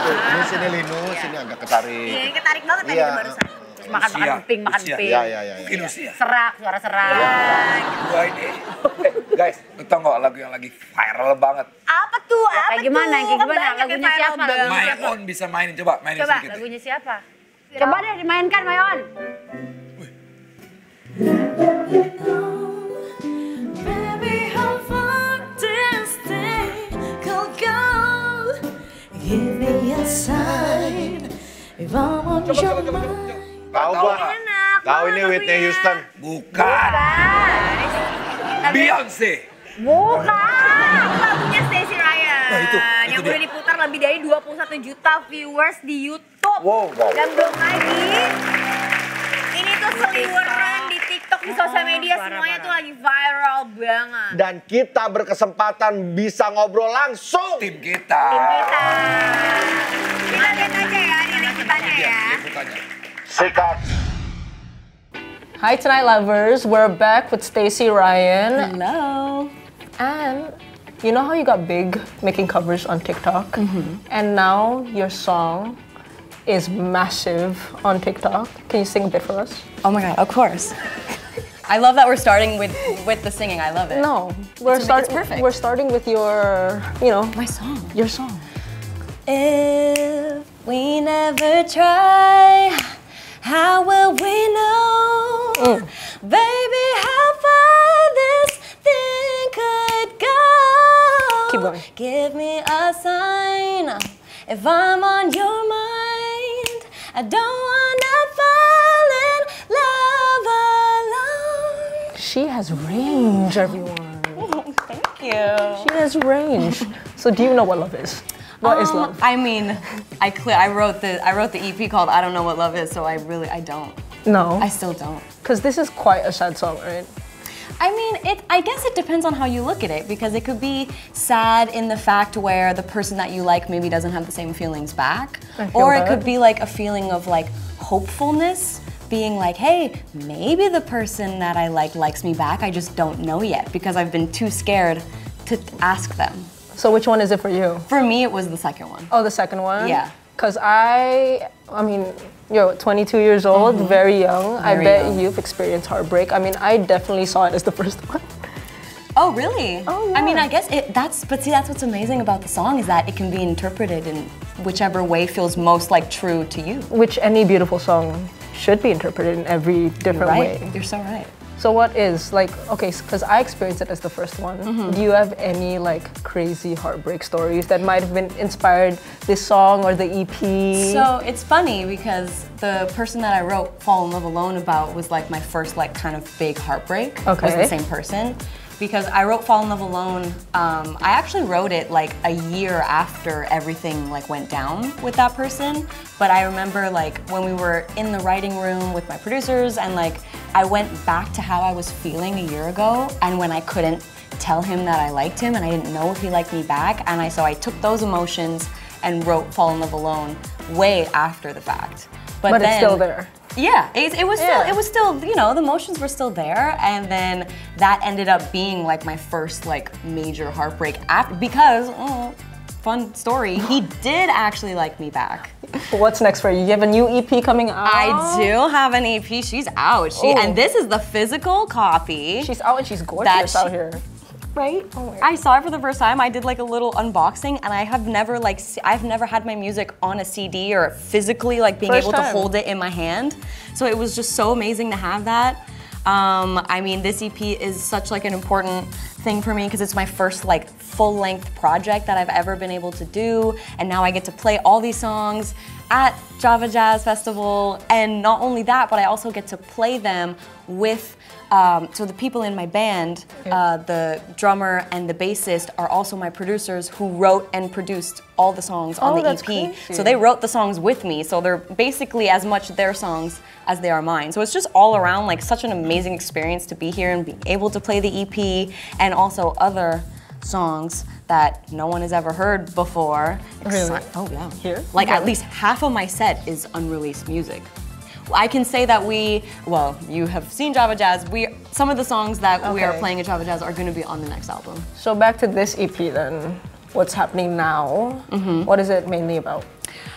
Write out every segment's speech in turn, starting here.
Ini sini linus, sini agak ketarik. Iya, ketarik banget tadi barusan. Terus makan ping. Iya. Serak, suara serak. Gua ini. Guys, lu tau gak lagu yang lagi viral banget? Apa tuh? Kayak gimana? Lagunya siapa? Mayon bisa mainin, coba mainin sedikit. Lagunya siapa? Coba deh dimainkan, Mayon. Tahu gua? Tahu ini Whitney Houston? Bukan. Beyonce. Bukan. Lagunya Stacey Ryan. Nah, itu yang udah diputar lebih dari 21 juta viewers di YouTube. Wow. Dan belum lagi, ini tuh seliweran di TikTok, di sosial media, semuanya tuh lagi viral banget. Dan kita berkesempatan bisa ngobrol langsung. Tim kita. Kita lihat aja ya, ini liputannya ya. Sikat. Hi Tonight Lovers, we're back with Stacey Ryan. Hello. And you know how you got big making covers on TikTok? And now your song is massive on TikTok. Can you sing a bit for us? Oh my God, of course. I love that we're starting with the singing. I love it. No, it's perfect. We're starting with your, my song. Your song. If we never try, how will we know, baby, how far this thing could go? Keep going. Give me a sign if I'm on your mind. I don't wanna fall in love alone. She has range, everyone. Thank you. She has range. So do you know what love is? What is love? I mean, I wrote the EP called I Don't Know What Love Is, so I don't. No. I still don't. Because this is quite a sad song, right? I mean, I guess it depends on how you look at it, because it could be sad in the fact where the person that you like maybe doesn't have the same feelings back. Or it could be like a feeling of like hopefulness, being like, hey, maybe the person that I like likes me back, I just don't know yet, because I've been too scared to ask them. So which one is it for you? For me, it was the second one. Oh, the second one? Yeah. Because I mean, you're 22 years old, very young. I bet you've experienced heartbreak. I mean, I definitely saw it as the first one. Oh, really? Oh, yeah. I mean, I guess that's what's amazing about the song is that it can be interpreted in whichever way feels most like true to you. Which any beautiful song should be interpreted in every different way. You're so right. So what is, like, okay, because I experienced it as the first one. Do you have any, like, crazy heartbreak stories that might have been inspired this song or the EP? So it's funny because the person that I wrote Fall in Love Alone about was, like, my first, like, kind of big heartbreak. Okay. Was the same person. Because I wrote Fall in Love Alone, I actually wrote it like a year after everything like went down with that person. But I remember like when we were in the writing room with my producers and like I went back to how I was feeling a year ago and when I couldn't tell him that I liked him and I didn't know if he liked me back. And so I took those emotions and wrote Fall in Love Alone way after the fact. But then, it's still there. Yeah, it was still, you know, the emotions were still there, and then that ended up being like my first like major heartbreak after, because, fun story, he did actually like me back. What's next for you? You have a new EP coming out? I do have an EP, she's out, and this is the physical copy. She's out and she's gorgeous out here. Right? Oh, I saw it for the first time. I did like a little unboxing, and I have never like I've never had my music on a CD or physically like being able to hold it in my hand. So it was just so amazing to have that. I mean, this EP is such like an important thing for me because it's my first like full-length project that I've ever been able to do, and now I get to play all these songs at Java Jazz Festival, and not only that, but I also get to play them with so the people in my band, the drummer and the bassist are also my producers who wrote and produced all the songs on the EP. Crazy. So they wrote the songs with me, so they're basically as much their songs as they are mine. So it's just all around like such an amazing experience to be here and be able to play the EP and also other songs that no one has ever heard before. Really? Oh yeah. Here? Like at least half of my set is unreleased music. I can say that you have seen Java Jazz. Some of the songs that we are playing at Java Jazz are going to be on the next album. So back to this EP then. what's happening now. What is it mainly about?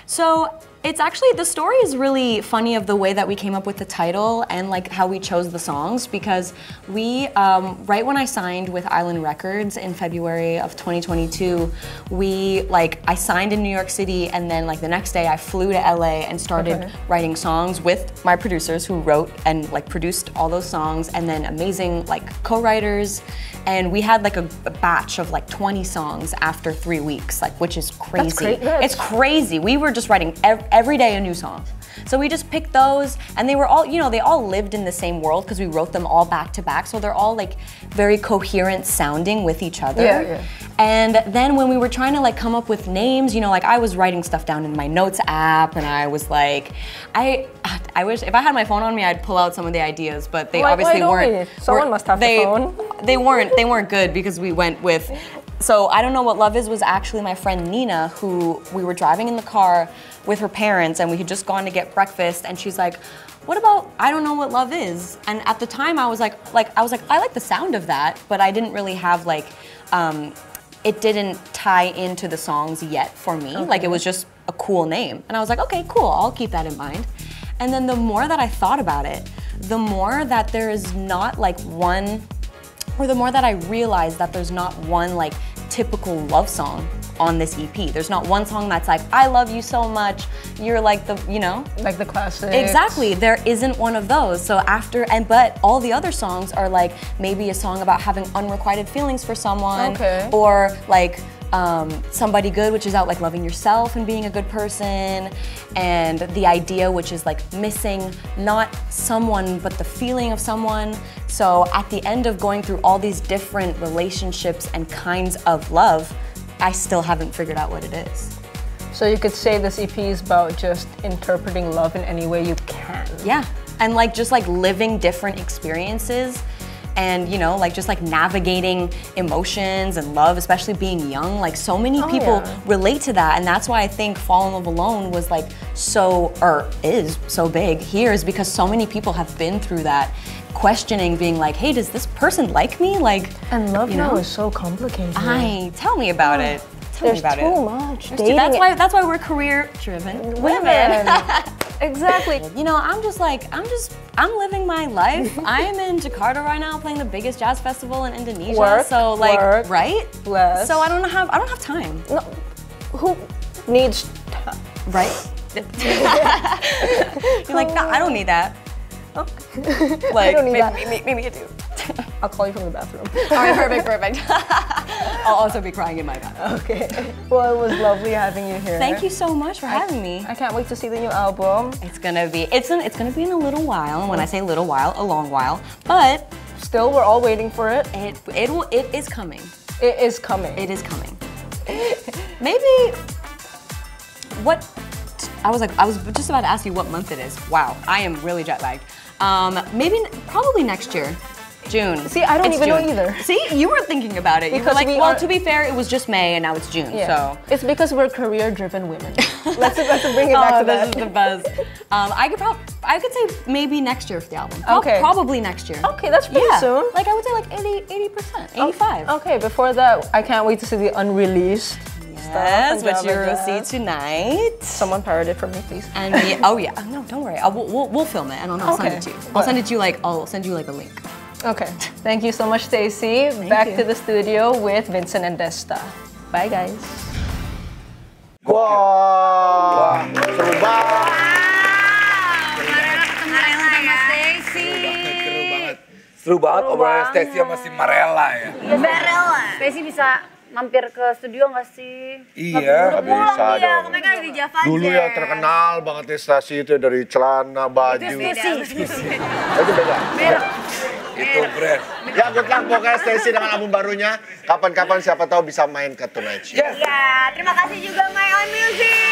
So it's actually, the story is really funny of the way that we came up with the title and like how we chose the songs, because we, right when I signed with Island Records in February of 2022, I signed in New York City, and then like the next day I flew to LA and started writing songs with my producers who wrote and like produced all those songs, and then amazing like co-writers. And we had like a batch of like 20 songs after 3 weeks, like, which is crazy. It's crazy. We were just writing every day a new song. So we just picked those, and they were all, you know, they all lived in the same world because we wrote them all back to back. So they're all like very coherent sounding with each other. Yeah. And then when we were trying to like come up with names, you know, like I was writing stuff down in my notes app, and I was like, I wish if I had my phone on me, I'd pull out some of the ideas, but they obviously weren't. Someone must have the phone. They weren't good, because we went with. So I Don't Know What Love Is was actually my friend Nina, who we were driving in the car with her parents, and we had just gone to get breakfast, and she's like, what about I Don't Know What Love Is? And at the time I was like I like the sound of that, but I didn't really have like, it didn't tie into the songs yet for me. Like it was just a cool name. And I was like, okay, cool, I'll keep that in mind. And then the more that I thought about it, the more that there is not like one, or the more that I realized that there's not one like typical love song on this EP. There's not one song that's like, I love you so much, you're like the, you know? Like the classics. Exactly, there isn't one of those. So but all the other songs are like maybe a song about having unrequited feelings for someone, or like Somebody Good, which is out like loving yourself and being a good person, and The Idea, which is like missing not someone but the feeling of someone. So at the end of going through all these different relationships and kinds of love, I still haven't figured out what it is. So you could say this EP is about just interpreting love in any way you can. Yeah, and like just like living different experiences, and you know, like just like navigating emotions and love, especially being young. Like so many people relate to that, and that's why I think Fall in Love Alone was like is so big here, is because so many people have been through that, questioning, being like, hey, does this person like me? Like, and love now is so complicated. Tell me about it. There's too much. That's why we're career-driven women. Exactly. You know, I'm living my life. I am in Jakarta right now playing the biggest jazz festival in Indonesia. Right? Bless. So I don't have time. No, who needs time? Right? You're like, no, I don't need that. Okay. Like, I don't need that. Maybe you do. I'll call you from the bathroom. All right, perfect. I'll also be crying in my bathroom. Okay. Well, it was lovely having you here. Thank you so much for having me. I can't wait to see the new album. It's gonna be in a little while, and when I say little while, a long while. But still, we're all waiting for it. It is coming. It is coming. It is coming. Maybe I was just about to ask you what month it is. Wow, I am really jet lagged. Probably next year, June. See, I don't even know either. See, you were thinking about it. You were like, well, to be fair, it was just May and now it's June. Yeah. So it's because we're career-driven women. let's bring it back to that. This is the buzz. I could say maybe next year for the album. Okay. Probably next year. Okay, that's pretty soon. Like I would say like 80%, 85. Okay, before that, I can't wait to see the unreleased. Yes, which you will see tonight. Someone parrot it for me, please. And no, don't worry. We'll film it and I'll send it to you. I'll send you like a link. Okay. Thank you so much, Stacey. Back to the studio with Vincent and Desta. Bye, guys. Wah, seru banget. Seru banget obrolan Stacey sama si Marella ya. Stacey bisa mampir ke studio nggak sih? Iya. Nggak bisa dong. Mereka di Java aja. Dulu ya terkenal banget nih Stacey itu dari celana, baju. Itu beda. Itu brand. Ya, good luck pokoknya Stacey dengan album barunya. Kapan-kapan siapa tahu bisa main ke Tonight Show. Yes. Ya, terima kasih juga My Own Music.